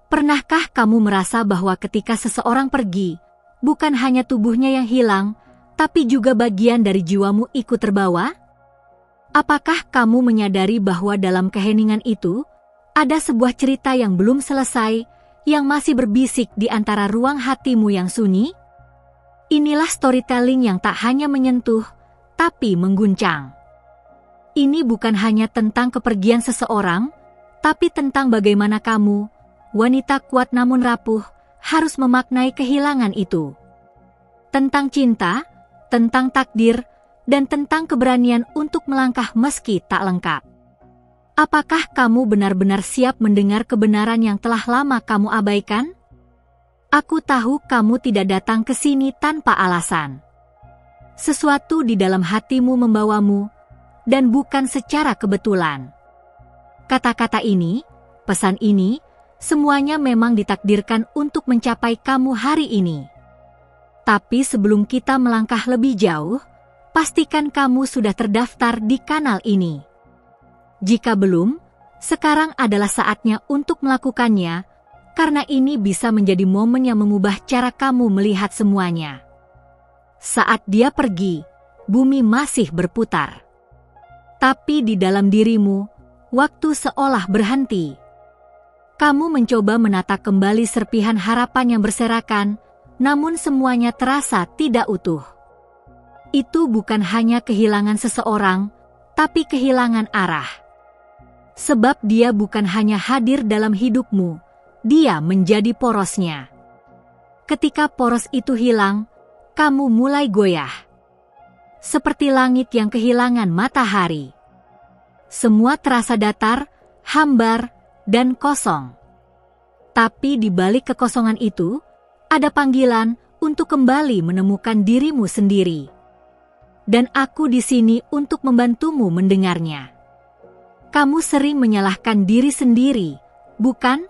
Pernahkah kamu merasa bahwa ketika seseorang pergi, bukan hanya tubuhnya yang hilang, tapi juga bagian dari jiwamu ikut terbawa? Apakah kamu menyadari bahwa dalam keheningan itu, ada sebuah cerita yang belum selesai, yang masih berbisik di antara ruang hatimu yang sunyi? Inilah storytelling yang tak hanya menyentuh, tapi mengguncang. Ini bukan hanya tentang kepergian seseorang, tapi tentang bagaimana kamu, wanita kuat namun rapuh, harus memaknai kehilangan itu. Tentang cinta, tentang takdir, dan tentang keberanian untuk melangkah meski tak lengkap. Apakah kamu benar-benar siap mendengar kebenaran yang telah lama kamu abaikan? Aku tahu kamu tidak datang ke sini tanpa alasan. Sesuatu di dalam hatimu membawamu, dan bukan secara kebetulan. Kata-kata ini, pesan ini, semuanya memang ditakdirkan untuk mencapai kamu hari ini. Tapi sebelum kita melangkah lebih jauh, pastikan kamu sudah terdaftar di kanal ini. Jika belum, sekarang adalah saatnya untuk melakukannya, karena ini bisa menjadi momen yang mengubah cara kamu melihat semuanya. Saat dia pergi, bumi masih berputar. Tapi di dalam dirimu, waktu seolah berhenti. Kamu mencoba menata kembali serpihan harapan yang berserakan, namun semuanya terasa tidak utuh. Itu bukan hanya kehilangan seseorang, tapi kehilangan arah. Sebab dia bukan hanya hadir dalam hidupmu, dia menjadi porosnya. Ketika poros itu hilang, kamu mulai goyah. Seperti langit yang kehilangan matahari. Semua terasa datar, hambar, dan kosong. Tapi di balik kekosongan itu, ada panggilan untuk kembali menemukan dirimu sendiri. Dan aku di sini untuk membantumu mendengarnya. Kamu sering menyalahkan diri sendiri, bukan?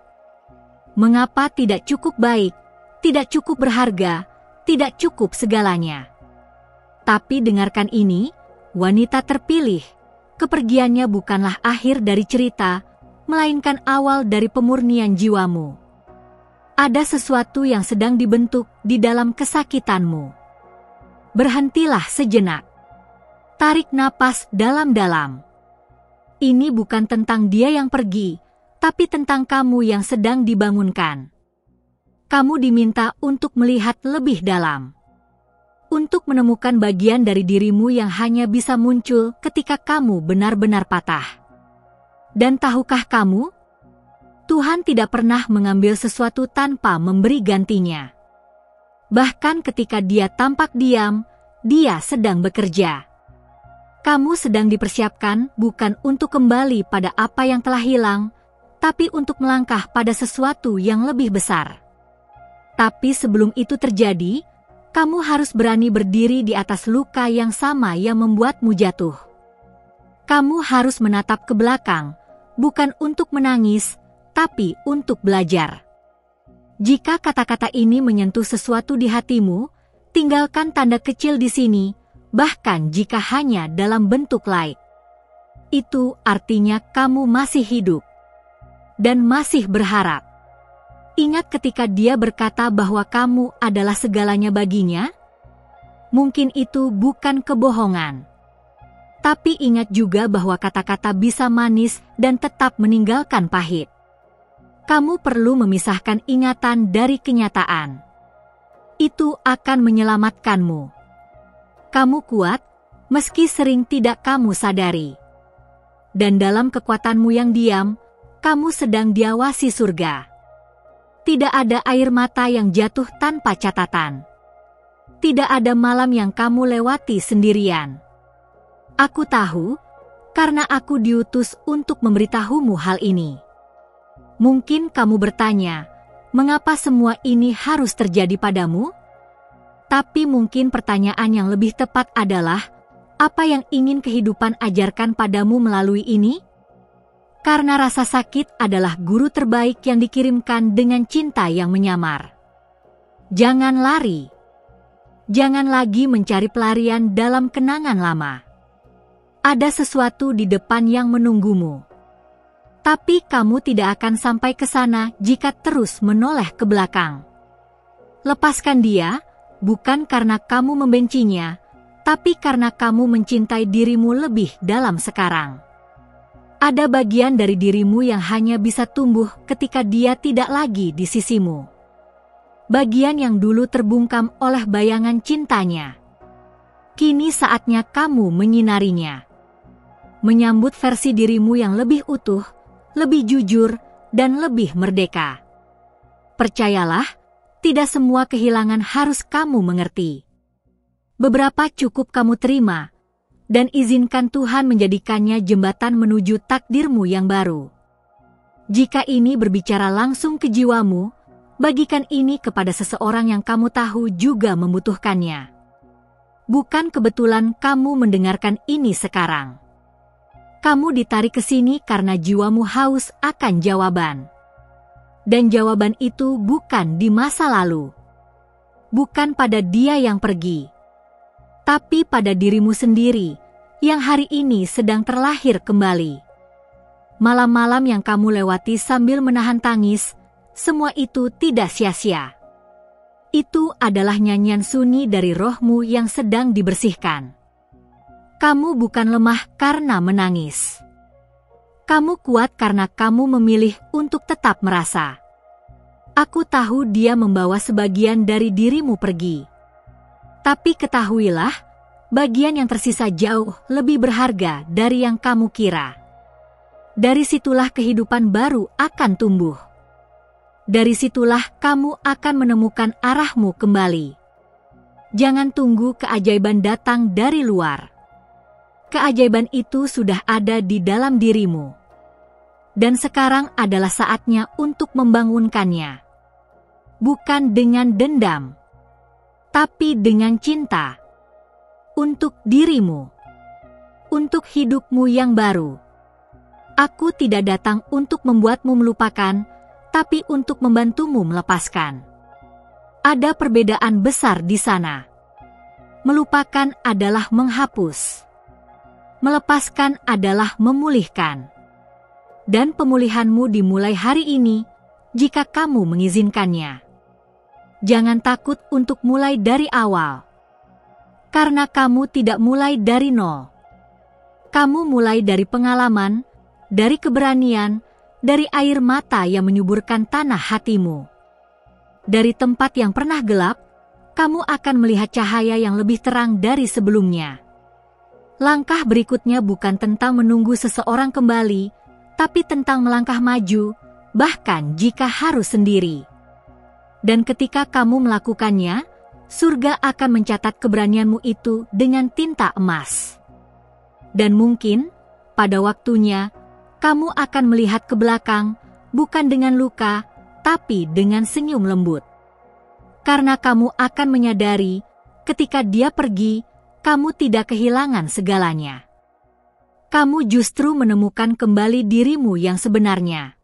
Mengapa tidak cukup baik, tidak cukup berharga, tidak cukup segalanya? Tapi dengarkan ini, wanita terpilih. Kepergiannya bukanlah akhir dari cerita, melainkan awal dari pemurnian jiwamu. Ada sesuatu yang sedang dibentuk di dalam kesakitanmu. Berhentilah sejenak. Tarik napas dalam-dalam. Ini bukan tentang dia yang pergi, tapi tentang kamu yang sedang dibangunkan. Kamu diminta untuk melihat lebih dalam. Untuk menemukan bagian dari dirimu yang hanya bisa muncul ketika kamu benar-benar patah. Dan tahukah kamu? Tuhan tidak pernah mengambil sesuatu tanpa memberi gantinya. Bahkan ketika dia tampak diam, dia sedang bekerja. Kamu sedang dipersiapkan bukan untuk kembali pada apa yang telah hilang, tapi untuk melangkah pada sesuatu yang lebih besar. Tapi sebelum itu terjadi, kamu harus berani berdiri di atas luka yang sama yang membuatmu jatuh. Kamu harus menatap ke belakang, bukan untuk menangis, tapi untuk belajar. Jika kata-kata ini menyentuh sesuatu di hatimu, tinggalkan tanda kecil di sini, bahkan jika hanya dalam bentuk like. Itu artinya kamu masih hidup dan masih berharap. Ingat ketika dia berkata bahwa kamu adalah segalanya baginya? Mungkin itu bukan kebohongan. Tapi ingat juga bahwa kata-kata bisa manis dan tetap meninggalkan pahit. Kamu perlu memisahkan ingatan dari kenyataan. Itu akan menyelamatkanmu. Kamu kuat, meski sering tidak kamu sadari. Dan dalam kekuatanmu yang diam, kamu sedang diawasi surga. Tidak ada air mata yang jatuh tanpa catatan. Tidak ada malam yang kamu lewati sendirian. Aku tahu, karena aku diutus untuk memberitahumu hal ini. Mungkin kamu bertanya, mengapa semua ini harus terjadi padamu? Tapi mungkin pertanyaan yang lebih tepat adalah, apa yang ingin kehidupan ajarkan padamu melalui ini? Karena rasa sakit adalah guru terbaik yang dikirimkan dengan cinta yang menyamar. Jangan lari. Jangan lagi mencari pelarian dalam kenangan lama. Ada sesuatu di depan yang menunggumu. Tapi kamu tidak akan sampai ke sana jika terus menoleh ke belakang. Lepaskan dia, bukan karena kamu membencinya, tapi karena kamu mencintai dirimu lebih dalam sekarang. Ada bagian dari dirimu yang hanya bisa tumbuh ketika dia tidak lagi di sisimu. Bagian yang dulu terbungkam oleh bayangan cintanya. Kini saatnya kamu menyinarinya. Menyambut versi dirimu yang lebih utuh, lebih jujur, dan lebih merdeka. Percayalah, tidak semua kehilangan harus kamu mengerti. Beberapa cukup kamu terima, dan izinkan Tuhan menjadikannya jembatan menuju takdirmu yang baru. Jika ini berbicara langsung ke jiwamu, bagikan ini kepada seseorang yang kamu tahu juga membutuhkannya. Bukan kebetulan kamu mendengarkan ini sekarang. Kamu ditarik ke sini karena jiwamu haus akan jawaban. Dan jawaban itu bukan di masa lalu. Bukan pada dia yang pergi. Tapi pada dirimu sendiri, yang hari ini sedang terlahir kembali. Malam-malam yang kamu lewati sambil menahan tangis, semua itu tidak sia-sia. Itu adalah nyanyian sunyi dari rohmu yang sedang dibersihkan. Kamu bukan lemah karena menangis. Kamu kuat karena kamu memilih untuk tetap merasa. Aku tahu dia membawa sebagian dari dirimu pergi. Tapi ketahuilah, bagian yang tersisa jauh lebih berharga dari yang kamu kira. Dari situlah kehidupan baru akan tumbuh. Dari situlah kamu akan menemukan arahmu kembali. Jangan tunggu keajaiban datang dari luar. Keajaiban itu sudah ada di dalam dirimu. Dan sekarang adalah saatnya untuk membangunkannya. Bukan dengan dendam, tapi dengan cinta. Untuk dirimu. Untuk hidupmu yang baru. Aku tidak datang untuk membuatmu melupakan, tapi untuk membantumu melepaskan. Ada perbedaan besar di sana. Melupakan adalah menghapus. Melepaskan adalah memulihkan. Dan pemulihanmu dimulai hari ini, jika kamu mengizinkannya. Jangan takut untuk mulai dari awal. Karena kamu tidak mulai dari nol. Kamu mulai dari pengalaman, dari keberanian, dari air mata yang menyuburkan tanah hatimu. Dari tempat yang pernah gelap, kamu akan melihat cahaya yang lebih terang dari sebelumnya. Langkah berikutnya bukan tentang menunggu seseorang kembali, tapi tentang melangkah maju, bahkan jika harus sendiri. Dan ketika kamu melakukannya, surga akan mencatat keberanianmu itu dengan tinta emas. Dan mungkin, pada waktunya, kamu akan melihat ke belakang, bukan dengan luka, tapi dengan senyum lembut. Karena kamu akan menyadari, ketika dia pergi, kamu tidak kehilangan segalanya. Kamu justru menemukan kembali dirimu yang sebenarnya.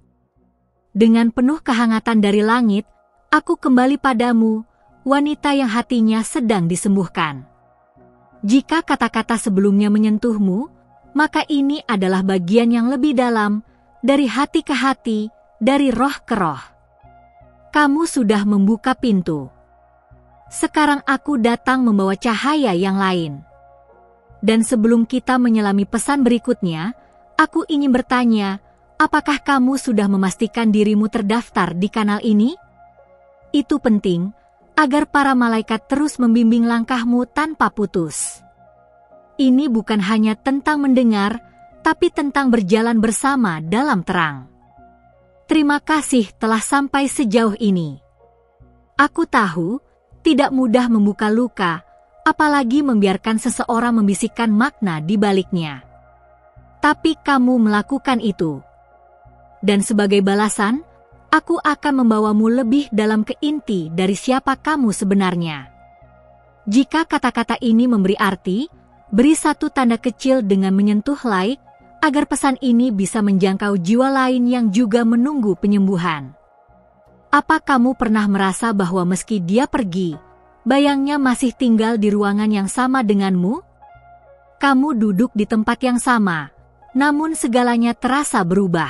Dengan penuh kehangatan dari langit, aku kembali padamu, wanita yang hatinya sedang disembuhkan. Jika kata-kata sebelumnya menyentuhmu, maka ini adalah bagian yang lebih dalam, dari hati ke hati, dari roh ke roh. Kamu sudah membuka pintu. Sekarang aku datang membawa cahaya yang lain. Dan sebelum kita menyelami pesan berikutnya, aku ingin bertanya, apakah kamu sudah memastikan dirimu terdaftar di kanal ini? Itu penting, agar para malaikat terus membimbing langkahmu tanpa putus. Ini bukan hanya tentang mendengar, tapi tentang berjalan bersama dalam terang. Terima kasih telah sampai sejauh ini. Aku tahu, tidak mudah membuka luka, apalagi membiarkan seseorang membisikkan makna di baliknya. Tapi kamu melakukan itu. Dan sebagai balasan, aku akan membawamu lebih dalam ke inti dari siapa kamu sebenarnya. Jika kata-kata ini memberi arti, beri satu tanda kecil dengan menyentuh like, agar pesan ini bisa menjangkau jiwa lain yang juga menunggu penyembuhan. Apa kamu pernah merasa bahwa meski dia pergi, bayangnya masih tinggal di ruangan yang sama denganmu? Kamu duduk di tempat yang sama, namun segalanya terasa berubah.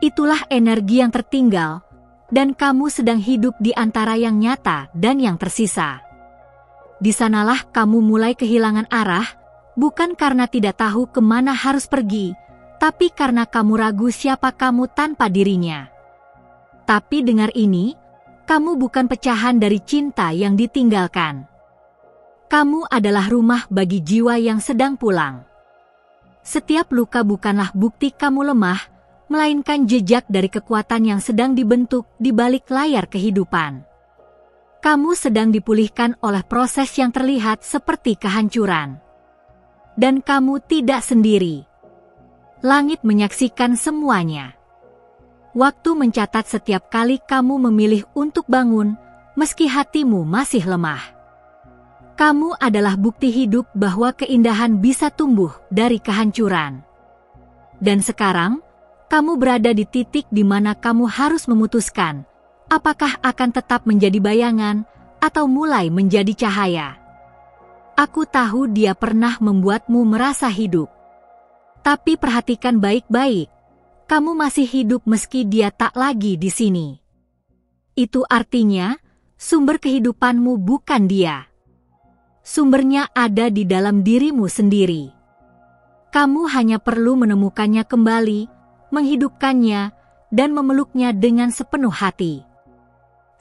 Itulah energi yang tertinggal, dan kamu sedang hidup di antara yang nyata dan yang tersisa. Di sanalah kamu mulai kehilangan arah, bukan karena tidak tahu kemana harus pergi, tapi karena kamu ragu siapa kamu tanpa dirinya. Tapi dengar ini, kamu bukan pecahan dari cinta yang ditinggalkan. Kamu adalah rumah bagi jiwa yang sedang pulang. Setiap luka bukanlah bukti kamu lemah, melainkan jejak dari kekuatan yang sedang dibentuk di balik layar kehidupan. Kamu sedang dipulihkan oleh proses yang terlihat seperti kehancuran. Dan kamu tidak sendiri. Langit menyaksikan semuanya. Waktu mencatat setiap kali kamu memilih untuk bangun, meski hatimu masih lemah. Kamu adalah bukti hidup bahwa keindahan bisa tumbuh dari kehancuran. Dan sekarang, kamu berada di titik di mana kamu harus memutuskan, apakah akan tetap menjadi bayangan atau mulai menjadi cahaya. Aku tahu dia pernah membuatmu merasa hidup. Tapi perhatikan baik-baik, kamu masih hidup meski dia tak lagi di sini. Itu artinya, sumber kehidupanmu bukan dia. Sumbernya ada di dalam dirimu sendiri. Kamu hanya perlu menemukannya kembali, menghidupkannya, dan memeluknya dengan sepenuh hati.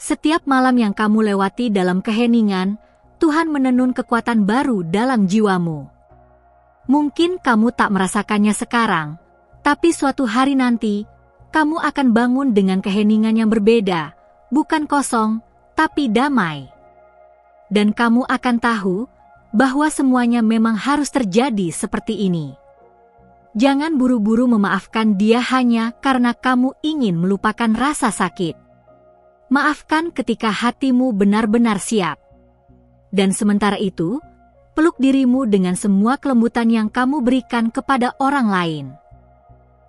Setiap malam yang kamu lewati dalam keheningan, Tuhan menenun kekuatan baru dalam jiwamu. Mungkin kamu tak merasakannya sekarang, tapi suatu hari nanti, kamu akan bangun dengan keheningan yang berbeda, bukan kosong, tapi damai. Dan kamu akan tahu bahwa semuanya memang harus terjadi seperti ini. Jangan buru-buru memaafkan dia hanya karena kamu ingin melupakan rasa sakit. Maafkan ketika hatimu benar-benar siap. Dan sementara itu, peluk dirimu dengan semua kelembutan yang kamu berikan kepada orang lain.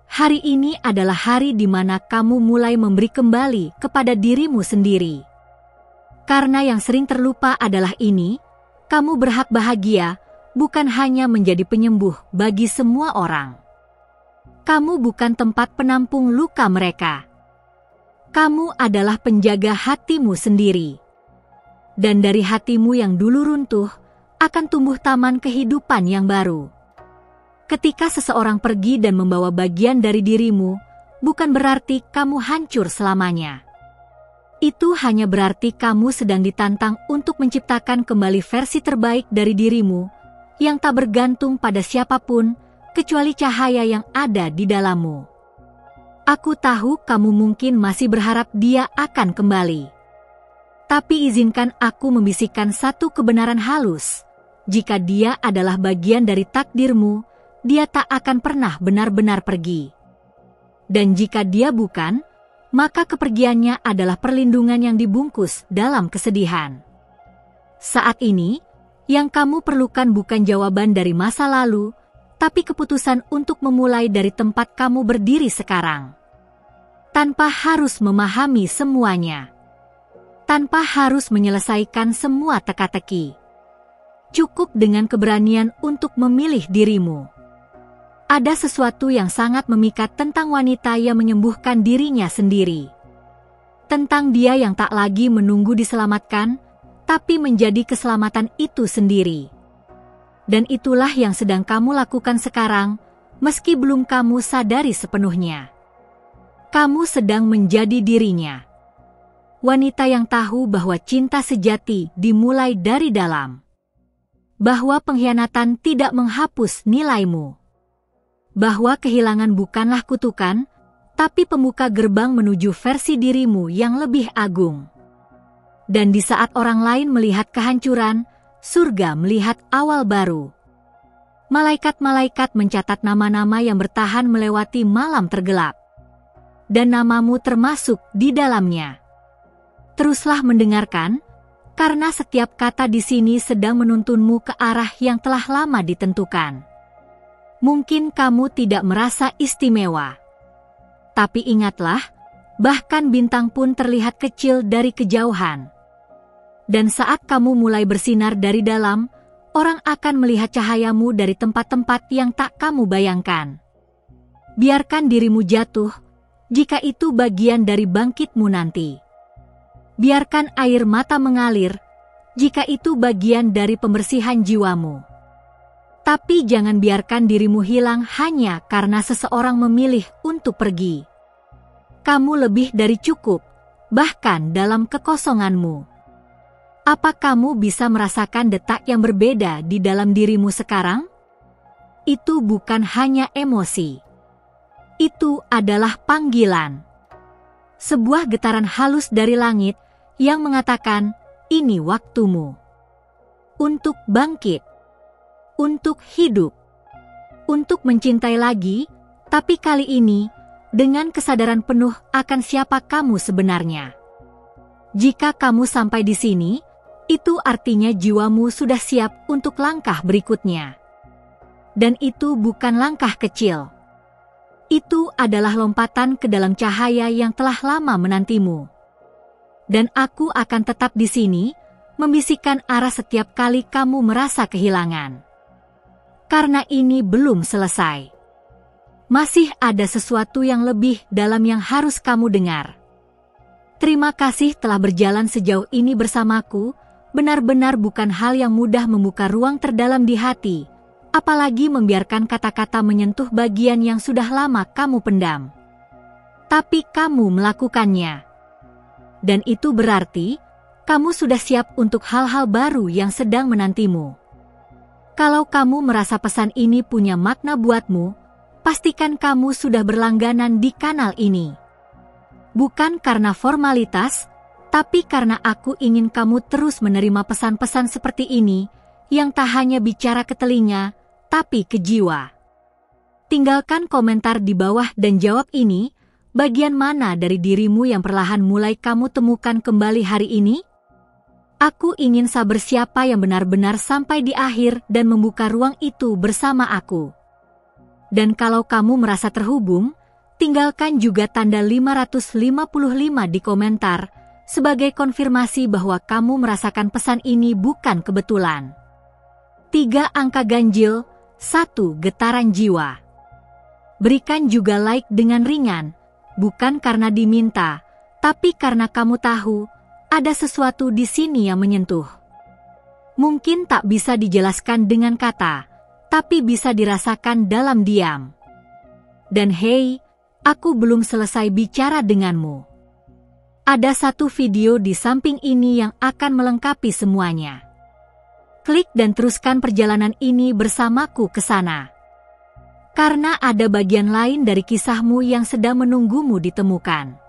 Hari ini adalah hari di mana kamu mulai memberi kembali kepada dirimu sendiri. Karena yang sering terlupa adalah ini, kamu berhak bahagia, bukan hanya menjadi penyembuh bagi semua orang. Kamu bukan tempat penampung luka mereka. Kamu adalah penjaga hatimu sendiri. Dan dari hatimu yang dulu runtuh, akan tumbuh taman kehidupan yang baru. Ketika seseorang pergi dan membawa bagian dari dirimu, bukan berarti kamu hancur selamanya. Itu hanya berarti kamu sedang ditantang untuk menciptakan kembali versi terbaik dari dirimu, yang tak bergantung pada siapapun, kecuali cahaya yang ada di dalammu. Aku tahu kamu mungkin masih berharap dia akan kembali. Tapi izinkan aku membisikkan satu kebenaran halus. Jika dia adalah bagian dari takdirmu, dia tak akan pernah benar-benar pergi. Dan jika dia bukan, maka kepergiannya adalah perlindungan yang dibungkus dalam kesedihan. Saat ini, yang kamu perlukan bukan jawaban dari masa lalu, tapi keputusan untuk memulai dari tempat kamu berdiri sekarang. Tanpa harus memahami semuanya. Tanpa harus menyelesaikan semua teka-teki. Cukup dengan keberanian untuk memilih dirimu. Ada sesuatu yang sangat memikat tentang wanita yang menyembuhkan dirinya sendiri. Tentang dia yang tak lagi menunggu diselamatkan, tapi menjadi keselamatan itu sendiri. Dan itulah yang sedang kamu lakukan sekarang, meski belum kamu sadari sepenuhnya. Kamu sedang menjadi dirinya. Wanita yang tahu bahwa cinta sejati dimulai dari dalam. Bahwa pengkhianatan tidak menghapus nilaimu. Bahwa kehilangan bukanlah kutukan, tapi pembuka gerbang menuju versi dirimu yang lebih agung. Dan di saat orang lain melihat kehancuran, surga melihat awal baru. Malaikat-malaikat mencatat nama-nama yang bertahan melewati malam tergelap. Dan namamu termasuk di dalamnya. Teruslah mendengarkan, karena setiap kata di sini sedang menuntunmu ke arah yang telah lama ditentukan. Mungkin kamu tidak merasa istimewa. Tapi ingatlah, bahkan bintang pun terlihat kecil dari kejauhan. Dan saat kamu mulai bersinar dari dalam, orang akan melihat cahayamu dari tempat-tempat yang tak kamu bayangkan. Biarkan dirimu jatuh, jika itu bagian dari bangkitmu nanti. Biarkan air mata mengalir, jika itu bagian dari pembersihan jiwamu. Tapi jangan biarkan dirimu hilang hanya karena seseorang memilih untuk pergi. Kamu lebih dari cukup, bahkan dalam kekosonganmu. Apa kamu bisa merasakan detak yang berbeda di dalam dirimu sekarang? Itu bukan hanya emosi. Itu adalah panggilan. Sebuah getaran halus dari langit yang mengatakan, ini waktumu. Untuk bangkit. Untuk hidup. Untuk mencintai lagi, tapi kali ini dengan kesadaran penuh akan siapa kamu sebenarnya. Jika kamu sampai di sini, itu artinya jiwamu sudah siap untuk langkah berikutnya. Dan itu bukan langkah kecil. Itu adalah lompatan ke dalam cahaya yang telah lama menantimu. Dan aku akan tetap di sini, membisikkan arah setiap kali kamu merasa kehilangan. Karena ini belum selesai. Masih ada sesuatu yang lebih dalam yang harus kamu dengar. Terima kasih telah berjalan sejauh ini bersamaku, benar-benar bukan hal yang mudah membuka ruang terdalam di hati, apalagi membiarkan kata-kata menyentuh bagian yang sudah lama kamu pendam. Tapi kamu melakukannya. Dan itu berarti, kamu sudah siap untuk hal-hal baru yang sedang menantimu. Kalau kamu merasa pesan ini punya makna buatmu, pastikan kamu sudah berlangganan di kanal ini. Bukan karena formalitas, tapi karena aku ingin kamu terus menerima pesan-pesan seperti ini, yang tak hanya bicara ke telinga, tapi ke jiwa. Tinggalkan komentar di bawah dan jawab ini, bagian mana dari dirimu yang perlahan mulai kamu temukan kembali hari ini? Aku ingin sabar siapa yang benar-benar sampai di akhir dan membuka ruang itu bersama aku. Dan kalau kamu merasa terhubung, tinggalkan juga tanda 555 di komentar sebagai konfirmasi bahwa kamu merasakan pesan ini bukan kebetulan. 3 angka ganjil, 1 getaran jiwa. Berikan juga like dengan ringan, bukan karena diminta, tapi karena kamu tahu ada sesuatu di sini yang menyentuh. Mungkin tak bisa dijelaskan dengan kata, tapi bisa dirasakan dalam diam. Dan hei, aku belum selesai bicara denganmu. Ada satu video di samping ini yang akan melengkapi semuanya. Klik dan teruskan perjalanan ini bersamaku ke sana. Karena ada bagian lain dari kisahmu yang sedang menunggumu ditemukan.